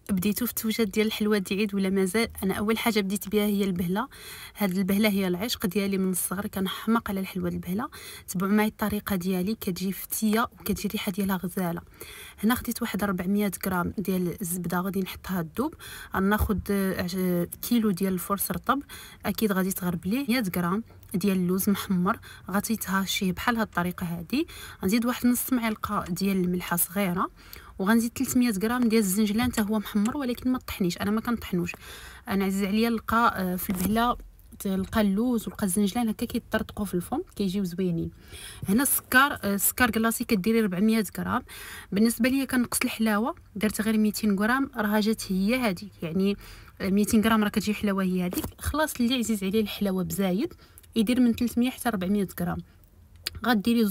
بديتو في التوجد ديال الحلوى ديال العيد ولا مازال؟ انا اول حاجه بديت بها هي البهله. هاد البهله هي العشق ديالي من الصغر، كنحماق على الحلوى البهله. تبعوا معايا الطريقه ديالي، كتجي فتيه وكتجي الريحه ديالها غزاله. هنا خديت واحد 400 غرام ديال الزبده غادي نحطها تذوب. غناخذ كيلو ديال الفرص رطب، اكيد غادي تغرب ليه 100 غرام ديال اللوز محمر، غادي تهاشيه بحال هاد الطريقه هادي. غنزيد واحد نص معلقه ديال الملحه صغيره، وغنزيد 300 غرام ديال الزنجلان حتى هو محمر ولكن ما طحنيش، انا ما كنطحنوش. انا عزيز عليا نلقى في البهله، تلقى اللوز ولقى الزنجلان هكا كيطرطقوا في الفم، كيجيو زوينين. هنا السكر كلاصي كديري 400 غرام. بالنسبه ليا كنقص الحلاوه، درت غير 200 غرام، راه جات هي هذيك، يعني 200 غرام راه كتجي حلاوه هي هذيك. خلاص اللي عزيز عليه الحلاوه بزايد يدير من 300 حتى 400 غرام. غديري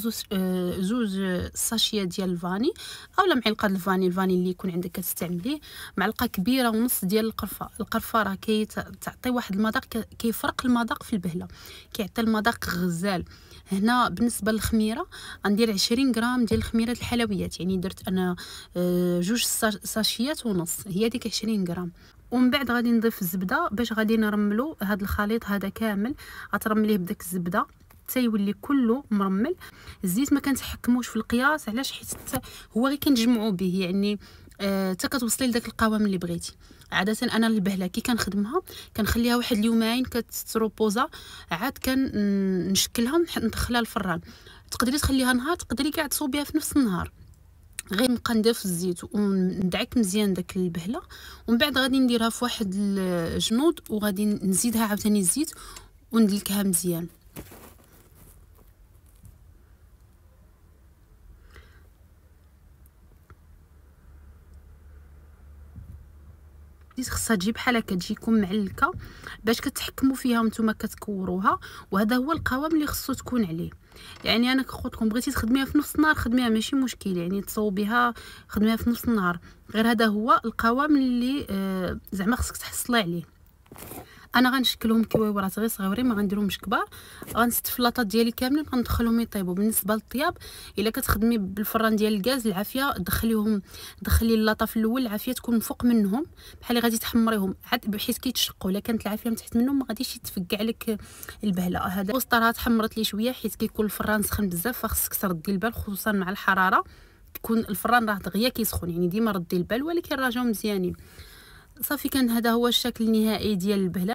زوج ساشيه ديال الفاني اولا معلقه الفاني اللي يكون عندك كتستعمليه، معلقه كبيره ونص ديال القرفه راه كيعطي واحد المذاق، كيفرق المذاق في البهله، كيعطي المذاق غزال. هنا بالنسبه للخميره غندير 20 غرام ديال خميره الحلويات، يعني درت انا جوج ساشيات ونص، هي ديك 20 غرام. ومن بعد غادي نضيف الزبده باش غادي نرملو هذا الخليط هذا كامل. غترمليه بداك الزبده حتى يولي كله مرمل. الزيت ما كنتحكموش في القياس، علاش؟ حيت هو غير كنجمعوا به، يعني حتى كتوصلي لذاك القوام اللي بغيتي. عاده انا البهله كي كنخدمها كنخليها واحد اليومين كتروبوزا، عاد كنشكلها ندخلها الفران. تقدري تخليها نهار، تقدري كاع تصوبيها في نفس النهار. غير نبقى نضيف الزيت وندعك مزيان داك البهله، ومن بعد غادي نديرها في واحد الجنود وغادي نزيدها عاوتاني الزيت وندلكها مزيان. خصها تجي بحال هكا، تجيكم معلكه باش كتحكموا فيها وانتم كتكوروها، وهذا هو القوام اللي خصو تكون عليه. يعني انا كنقولكم بغيتي تخدميها في نص النهار خدميها ماشي مشكل، يعني تصوبيها خدميها في نص النهار، غير هذا هو القوام اللي زعما خصك تحصلي عليه. انا غنشكلهم كويورات غير صغيورين، ما غنديرهمش كبار. غنست في لاطات ديالي كاملين غندخلهم يطيبوا. بالنسبه للطياب، الا كتخدمي بالفران ديال الغاز العافيه دخلي اللاطه في الاول، العافيه تكون فوق منهم بحال اللي غادي تحمريهم عاد بحيث كيتشقوا. الا كانت العافيه من تحت منهم ما غاديش يتفكع لك البهله. هذا وسط راه تحمرت لي شويه حيت كيكون الفران سخن بزاف، فخصك تردي البال خصوصا مع الحراره، تكون الفران راه دغيا كيسخن، يعني ديما ردي البال، ولكن راجعوا مزيانين. صافي كان هذا هو الشكل النهائي ديال البهله.